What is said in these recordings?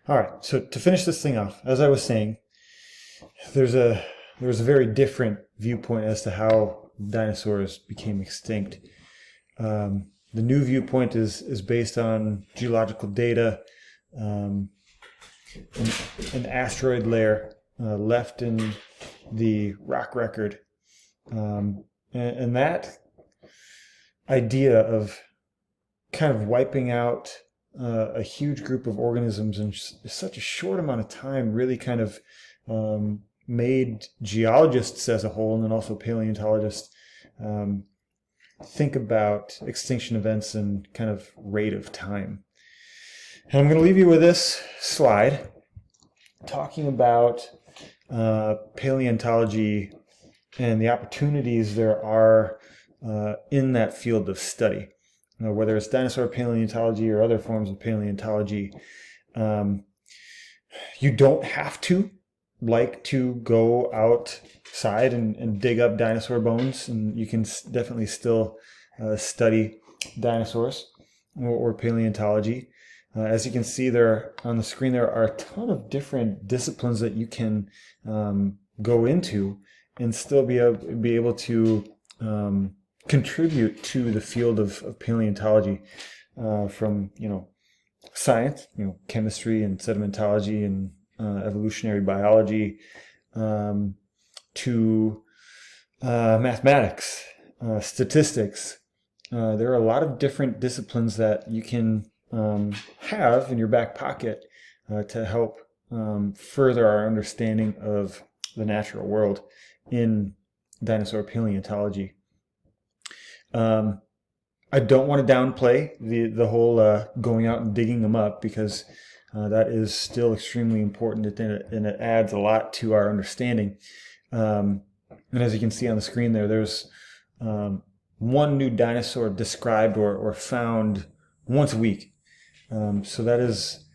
All right, so to finish this thing off, as I was saying, there's a there's a very different viewpoint as to how dinosaurs became extinct. The new viewpoint is based on geological data, um, an asteroid layer left in the rock record, and that idea of kind of wiping out a huge group of organisms in such a short amount of time really kind of made geologists as a whole, and then also paleontologists, um, think about extinction events and kind of rate of time. And I'm going to leave you with this slide talking about paleontology and the opportunities there are in that field of study. Whether it's dinosaur paleontology or other forms of paleontology, you don't have to like to go outside and dig up dinosaur bones, and you can definitely still study dinosaurs or paleontology. As you can see there on the screen, there are a ton of different disciplines that you can go into and still be able to contribute to the field of paleontology, from science, chemistry and sedimentology and evolutionary biology, to mathematics, statistics. There are a lot of different disciplines that you can have in your back pocket to help further our understanding of the natural world in dinosaur paleontology. I don't want to downplay the whole going out and digging them up, because that is still extremely important, and it adds a lot to our understanding. And as you can see on the screen there's one new dinosaur described or found once a week. So that is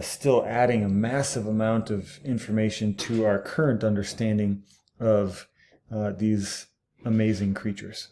still adding a massive amount of information to our current understanding of these amazing creatures.